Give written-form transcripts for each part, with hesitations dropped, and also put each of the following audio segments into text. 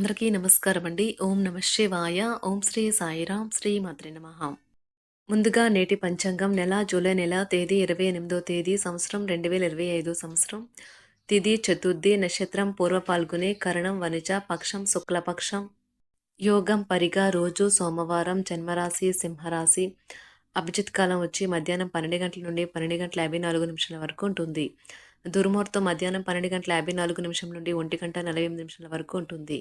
అందరికీ నమస్కారం అండి. ఓం నమః శివాయ. ఓం శ్రీ సాయిరాం. శ్రీ మాత్రే నమః. ముందుగా నేటి పంచాంగం జూలై నెల తేదీ 28వ తేదీ సంవత్సరం 2025 సంవత్సరం. తిథి చతుర్థి, నక్షత్రం పూర్వ పాల్గొనే, కరణం వనిజ, పక్షం శుక్లపక్షం, యోగం పరిగా, రోజు సోమవారం, జన్మరాశి సింహరాశి. అభిజిత్ కాలం వచ్చి మధ్యాహ్నం 12 గంటల నుండి 12:54 వరకు ఉంటుంది. దుర్ముహూర్తం మధ్యాహ్నం 12:54 నుండి 1:48 వరకు ఉంటుంది.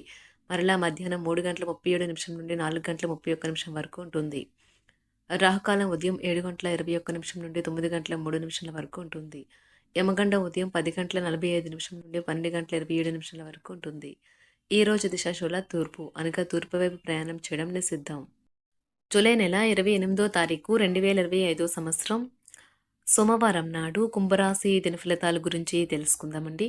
మరలా మధ్యాహ్నం 3:37 నుండి 4:31 వరకు ఉంటుంది. రాహుకాలం ఉదయం 7:21 నుండి 9:03 వరకు ఉంటుంది. యమగండం ఉదయం 10:45 నుండి 12:27 వరకు ఉంటుంది. ఈ రోజు దిశాశూల తూర్పు, అనగా తూర్పు వైపు ప్రయాణం చేయడం నిషిద్ధం. జూలై నెల 28వ తారీఖు 2025 సంవత్సరం సోమవారం నాడు కుంభరాశి దిన ఫలితాల గురించి తెలుసుకుందామండి.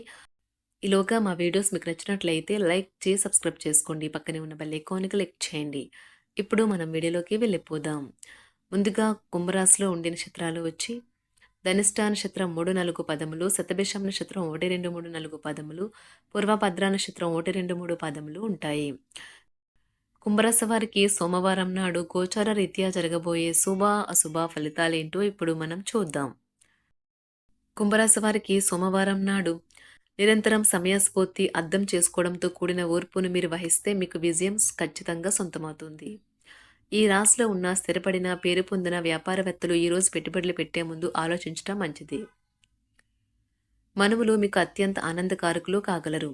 ఈలోగా మా వీడియోస్ మీకు నచ్చినట్లయితే లైక్ చేసి సబ్స్క్రైబ్ చేసుకోండి. పక్కనే ఉన్న బెల్ ఐకాన్ని క్లిక్ చేయండి. ఇప్పుడు మనం వీడియోలోకి వెళ్ళిపోదాం. ముందుగా కుంభరాశిలో ఉండే నక్షత్రాలు వచ్చి ధనిష్ట నక్షత్రం 3, 4 పదములు, శతభిషం నక్షత్రం 1, 2, 3, 4 పదములు, పూర్వభద్ర నక్షత్రం 1, 2, 3 పదములు ఉంటాయి. కుంభరాశి వారికి సోమవారం నాడు గోచార రీత్యా జరగబోయే శుభ అశుభ ఫలితాలేంటో ఇప్పుడు మనం చూద్దాం. కుంభరాశి వారికి సోమవారం నాడు నిరంతరం సమయస్ఫూర్తి అర్థం చేసుకోవడంతో కూడిన ఓర్పును మీరు వహిస్తే మీకు విజయం ఖచ్చితంగా సొంతమవుతుంది. ఈ రాశిలో ఉన్న స్థిరపడిన పేరు పొందిన వ్యాపారవేత్తలు ఈరోజు పెట్టుబడులు పెట్టే ముందు ఆలోచించడం మంచిది. మనువులు మీకు అత్యంత ఆనందకారకులు కాగలరు.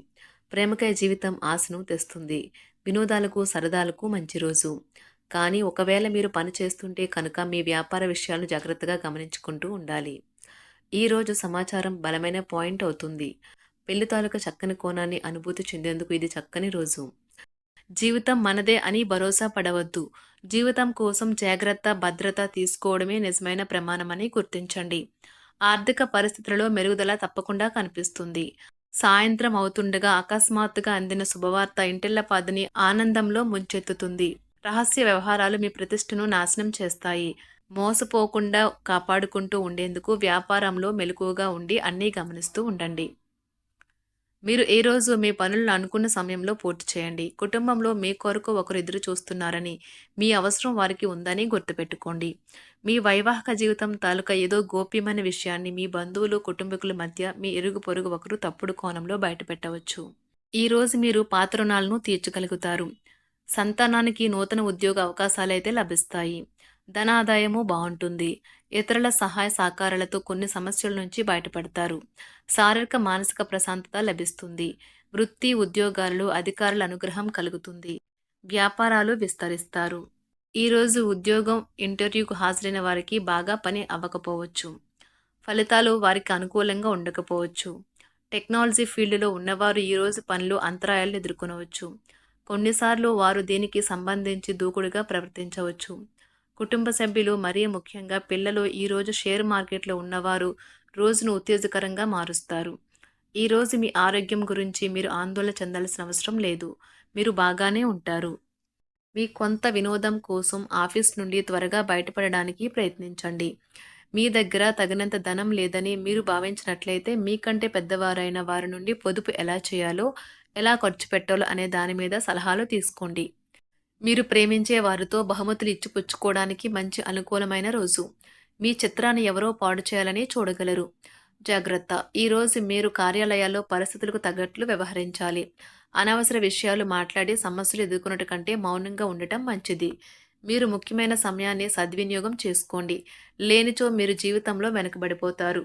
ప్రేమకై జీవితం ఆశను తెస్తుంది. వినోదాలకు సరదాలకు మంచి రోజు. కానీ ఒకవేళ మీరు పని చేస్తుంటే కనుక మీ వ్యాపార విషయాలను జాగ్రత్తగా గమనించుకుంటూ ఉండాలి. ఈరోజు సమాచారం బలమైన పాయింట్ అవుతుంది. పెళ్లి తాలూకా చక్కని కోణాన్ని అనుభూతి చెందేందుకు ఇది చక్కని రోజు. జీవితం మనదే అని భరోసా పడవద్దు. జీవితం కోసం జాగ్రత్త, భద్రత తీసుకోవడమే నిజమైన ప్రమాణమని గుర్తించండి. ఆర్థిక పరిస్థితులలో మెరుగుదల తప్పకుండా కనిపిస్తుంది. సాయంత్రం అవుతుండగా అకస్మాత్తుగా అందిన శుభవార్త ఇంటిల్లపాదిని ఆనందంలో ముంచెత్తుతుంది. రహస్య వ్యవహారాలు మీ ప్రతిష్టను నాశనం చేస్తాయి. మోసపోకుండా కాపాడుకుంటూ ఉండేందుకు వ్యాపారంలో మెలకువగా ఉండి అన్నీ గమనిస్తూ ఉండండి. మీరు ఏ రోజు మీ పనులను అనుకున్న సమయంలో పూర్తి చేయండి. కుటుంబంలో మీ కొరకు ఒకరు ఎదురు చూస్తున్నారని, మీ అవసరం వారికి ఉందని గుర్తుపెట్టుకోండి. మీ వైవాహిక జీవితం తాలూకా ఏదో గోప్యమైన విషయాన్ని మీ బంధువులు, కుటుంబీకుల మధ్య మీ ఇరుగు పొరుగు ఒకరు తప్పుడు కోణంలో బయటపెట్టవచ్చు. ఈ రోజు మీరు పాత రుణాలను తీర్చగలుగుతారు. సంతానానికి నూతన ఉద్యోగ అవకాశాలైతే లభిస్తాయి. ధనాదాయము బాగుంటుంది. ఇతరుల సహాయ సహకారాలతో కొన్ని సమస్యల నుంచి బయటపడతారు. శారీరక మానసిక ప్రశాంతత లభిస్తుంది. వృత్తి ఉద్యోగాలలో అధికారుల అనుగ్రహం కలుగుతుంది. వ్యాపారాలు విస్తరిస్తారు. ఈరోజు ఉద్యోగం ఇంటర్వ్యూకు హాజరైన వారికి బాగా పని అవ్వకపోవచ్చు. ఫలితాలు వారికి అనుకూలంగా ఉండకపోవచ్చు. టెక్నాలజీ ఫీల్డ్లో ఉన్నవారు ఈరోజు పనిలో అంతరాయాలను ఎదుర్కొనవచ్చు. కొన్నిసార్లు వారు దీనికి సంబంధించి దూకుడుగా ప్రవర్తించవచ్చు. కుటుంబ సభ్యులు, మరీ ముఖ్యంగా పిల్లలు ఈరోజు షేర్ మార్కెట్లో ఉన్నవారు రోజును ఉత్తేజకరంగా మారుస్తారు. ఈరోజు మీ ఆరోగ్యం గురించి మీరు ఆందోళన చెందాల్సిన అవసరం లేదు. మీరు బాగానే ఉంటారు. మీ కొంత వినోదం కోసం ఆఫీస్ నుండి త్వరగా బయటపడడానికి ప్రయత్నించండి. మీ దగ్గర తగినంత ధనం లేదని మీరు భావించినట్లయితే మీకంటే పెద్దవారైన వారి నుండి పొదుపు ఎలా చేయాలో, ఎలా ఖర్చు పెట్టాలో అనే దాని మీద సలహాలు తీసుకోండి. మీరు ప్రేమించే వారితో బహుమతులు ఇచ్చిపుచ్చుకోవడానికి మంచి అనుకూలమైన రోజు. మీ చిత్రాన్ని ఎవరో పాడు చేయాలని చూడగలరు. జాగ్రత్త. ఈరోజు మీరు కార్యాలయాల్లో పరిస్థితులకు తగ్గట్లు వ్యవహరించాలి. అనవసర విషయాలు మాట్లాడి సమస్యలు ఎదుర్కొనట కంటే మౌనంగా ఉండటం మంచిది. మీరు ముఖ్యమైన సమయాన్ని సద్వినియోగం చేసుకోండి. లేనిచో మీరు జీవితంలో వెనుకబడిపోతారు.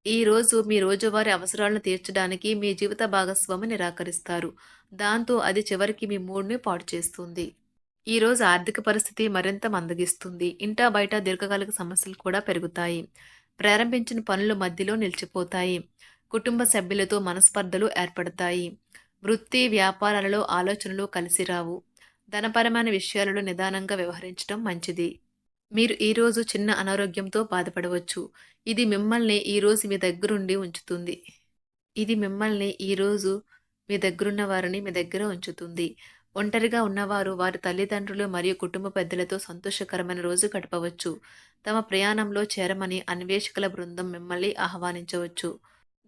ఈ రోజు మీ రోజువారీ అవసరాలను తీర్చడానికి మీ జీవిత భాగస్వామి నిరాకరిస్తారు. దాంతో అది చివరికి మీ మూడ్ని పాడు చేస్తుంది. ఈరోజు ఆర్థిక పరిస్థితి మరింత మందగిస్తుంది. ఇంటా బయట దీర్ఘకాలిక సమస్యలు కూడా పెరుగుతాయి. ప్రారంభించిన పనులు మధ్యలో నిలిచిపోతాయి. కుటుంబ సభ్యులతో మనస్పర్ధలు ఏర్పడతాయి. వృత్తి వ్యాపారాలలో ఆలోచనలు కలిసిరావు. ధనపరమైన విషయాలలో నిదానంగా వ్యవహరించడం మంచిది. మీరు ఈరోజు చిన్న అనారోగ్యంతో బాధపడవచ్చు. ఇది మిమ్మల్ని ఈరోజు మీ దగ్గరుండి ఉంచుతుంది. ఇది మిమ్మల్ని ఈరోజు మీ దగ్గరున్న వారిని మీ దగ్గర ఉంచుతుంది. ఒంటరిగా ఉన్నవారు వారి తల్లిదండ్రులు మరియు కుటుంబ పెద్దలతో సంతోషకరమైన రోజు గడపవచ్చు. తమ ప్రయాణంలో చేరమని అన్వేషకుల బృందం మిమ్మల్ని ఆహ్వానించవచ్చు.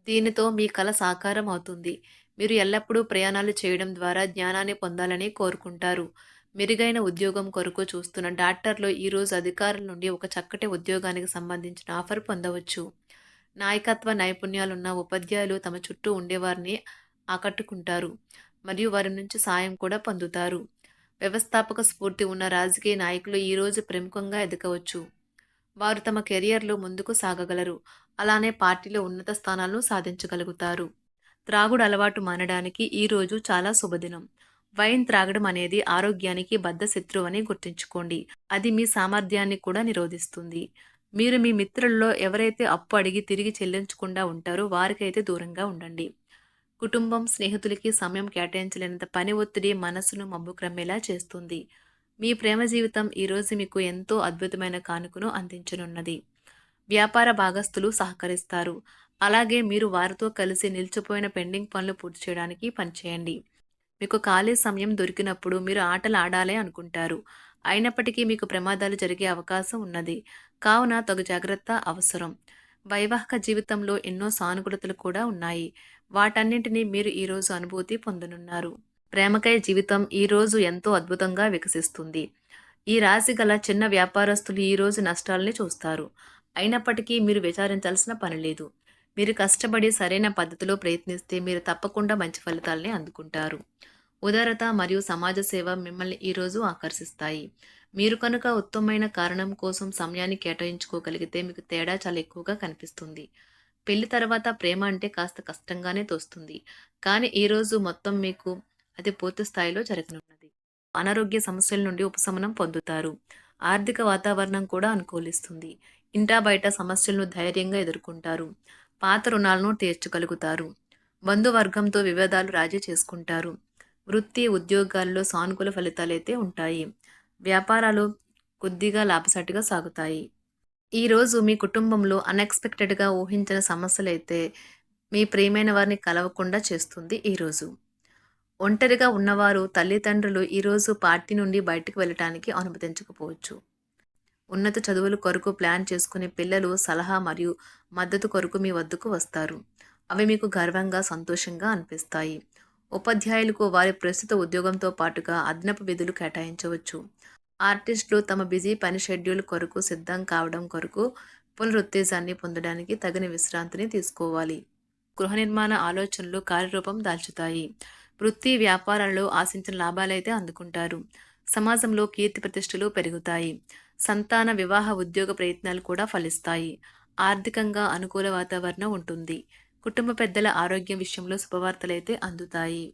దీనితో మీ కల సాకారం అవుతుంది. మీరు ఎల్లప్పుడూ ప్రయాణాలు చేయడం ద్వారా జ్ఞానాన్ని పొందాలని కోరుకుంటారు. మెరుగైన ఉద్యోగం కొరకు చూస్తున్న డాక్టర్లు ఈరోజు అధికారుల నుండి ఒక చక్కటి ఉద్యోగానికి సంబంధించిన ఆఫర్ పొందవచ్చు. నాయకత్వ నైపుణ్యాలున్న ఉపాధ్యాయులు తమ చుట్టూ ఉండేవారిని ఆకట్టుకుంటారు మరియు వారి నుంచి సాయం కూడా పొందుతారు. వ్యవస్థాపక స్ఫూర్తి ఉన్న రాజకీయ నాయకులు ఈరోజు ప్రముఖంగా ఎదగవచ్చు. వారు తమ కెరియర్‌లో ముందుకు సాగగలరు. అలానే పార్టీలో ఉన్నత స్థానాలను సాధించగలుగుతారు. త్రాగుడు అలవాటు మానడానికి ఈ రోజు చాలా శుభదినం. వైన్ త్రాగడం అనేది ఆరోగ్యానికి బద్ధశత్రువని గుర్తుంచుకోండి. అది మీ సామర్థ్యాన్ని కూడా నిరోధిస్తుంది. మీరు మీ మిత్రుల్లో ఎవరైతే అప్పు అడిగి తిరిగి చెల్లించకుండా ఉంటారో వారికైతే దూరంగా ఉండండి. కుటుంబం, స్నేహితులకి సమయం కేటాయించలేనంత పని ఒత్తిడి మనసును మబ్బుక్రమ్మేలా చేస్తుంది. మీ ప్రేమ జీవితం ఈరోజు మీకు ఎంతో అద్భుతమైన కానుకను అందించనున్నది. వ్యాపార భాగస్తులు సహకరిస్తారు. అలాగే మీరు వారితో కలిసి నిలిచిపోయిన పెండింగ్ పనులు పూర్తి చేయడానికి పనిచేయండి. మీకు ఖాళీ సమయం దొరికినప్పుడు మీరు ఆటలు ఆడాలే అనుకుంటారు. అయినప్పటికీ మీకు ప్రమాదాలు జరిగే అవకాశం ఉన్నది. కావున తగు జాగ్రత్త అవసరం. వైవాహిక జీవితంలో ఎన్నో సానుకూలతలు కూడా ఉన్నాయి. వాటన్నింటినీ మీరు ఈరోజు అనుభూతి పొందనున్నారు. ప్రేమకై జీవితం ఈరోజు ఎంతో అద్భుతంగా వికసిస్తుంది. ఈ రాశి గల చిన్న వ్యాపారస్తులు ఈరోజు నష్టాలని చూస్తారు. అయినప్పటికీ మీరు విచారించాల్సిన పని లేదు. మీరు కష్టపడి సరైన పద్ధతిలో ప్రయత్నిస్తే మీరు తప్పకుండా మంచి ఫలితాలని అందుకుంటారు. ఉదారత మరియు సమాజ సేవ మిమ్మల్ని ఈరోజు ఆకర్షిస్తాయి. మీరు కనుక ఉత్తమమైన కారణం కోసం సమయాన్ని కేటాయించుకోగలిగితే మీకు తేడా చాలా ఎక్కువగా కనిపిస్తుంది. పెళ్లి తర్వాత ప్రేమ అంటే కాస్త కష్టంగానే తోస్తుంది. కానీ ఈరోజు మొత్తం మీకు అది పూర్తి స్థాయిలో జరగనున్నది. అనారోగ్య సమస్యల నుండి ఉపశమనం పొందుతారు. ఆర్థిక వాతావరణం కూడా అనుకూలిస్తుంది. ఇంటా బయట సమస్యలను ధైర్యంగా ఎదుర్కొంటారు. పాత రుణాలను తీర్చగలుగుతారు. బంధువర్గంతో వివాదాలు రాజీ చేసుకుంటారు. వృత్తి, ఉద్యోగాల్లో సానుకూల ఫలితాలైతే ఉంటాయి. వ్యాపారాలు కొద్దిగా లాభసాటిగా సాగుతాయి. ఈరోజు మీ కుటుంబంలో అన్ఎక్స్‌పెక్టెడ్‌గా ఊహించిన సమస్యలైతే మీ ప్రియమైన వారిని కలవకుండా చేస్తుంది ఈరోజు. ఒంటరిగా ఉన్నవారు, తల్లిదండ్రులు ఈరోజు పార్టీ నుండి బయటకు వెళ్ళటానికి అనుమతించకపోవచ్చు. ఉన్నత చదువుల కొరకు ప్లాన్ చేసుకునే పిల్లలు సలహా మరియు మద్దతు కొరకు మీ వద్దకు వస్తారు. అవి మీకు గర్వంగా, సంతోషంగా అనిపిస్తాయి. ఉపాధ్యాయులకు వారి ప్రస్తుత ఉద్యోగంతో పాటుగా అదనపు విధులు కేటాయించవచ్చు. ఆర్టిస్టులు తమ బిజీ పని షెడ్యూల్ కొరకు సిద్ధం కావడం కొరకు పునరుత్తేజాన్ని పొందడానికి తగిన విశ్రాంతిని తీసుకోవాలి. గృహ నిర్మాణ ఆలోచనలు కార్యరూపం దాల్చుతాయి. వృత్తి, వ్యాపారాల్లో ఆశించిన లాభాలైతే అందుకుంటారు. సమాజంలో కీర్తి ప్రతిష్టలు పెరుగుతాయి. సంతాన, వివాహ, ఉద్యోగ ప్రయత్నాలు కూడా ఫలిస్తాయి. ఆర్థికంగా అనుకూల వాతావరణం ఉంటుంది. కుటుంబ పెద్దల ఆరోగ్యం విషయంలో శుభవార్తలైతే అందుతాయి.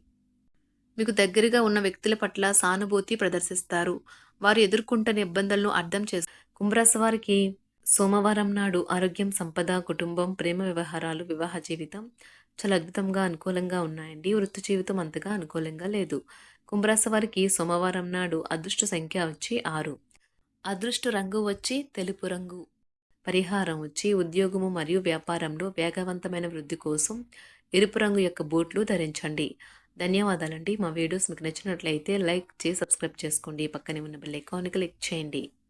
మీకు దగ్గరగా ఉన్న వ్యక్తుల పట్ల సానుభూతి ప్రదర్శిస్తారు. వారు ఎదుర్కొంటున్న ఇబ్బందులను అర్థం చేసు కుంభరాశి వారికి సోమవారం నాడు ఆరోగ్యం, సంపద, కుటుంబం, ప్రేమ వ్యవహారాలు, వివాహ జీవితం చాలా అద్భుతంగా అనుకూలంగా ఉన్నాయండి. వృత్తి జీవితం అంతగా అనుకూలంగా లేదు. కుంభరాశి వారికి సోమవారం నాడు అదృష్ట సంఖ్య వచ్చి 6. అదృష్ట రంగు వచ్చి తెలుపు రంగు. పరిహారం వచ్చి ఉద్యోగము మరియు వ్యాపారంలో వేగవంతమైన వృద్ధి కోసం ఎరుపు రంగు యొక్క బూట్లు ధరించండి. ధన్యవాదాలండి. మా వీడియోస్ మీకు నచ్చినట్లయితే లైక్ చేసి సబ్స్క్రైబ్ చేసుకోండి. పక్కనే ఉన్న బెల్ ఐకాన్ని క్లిక్ చేయండి.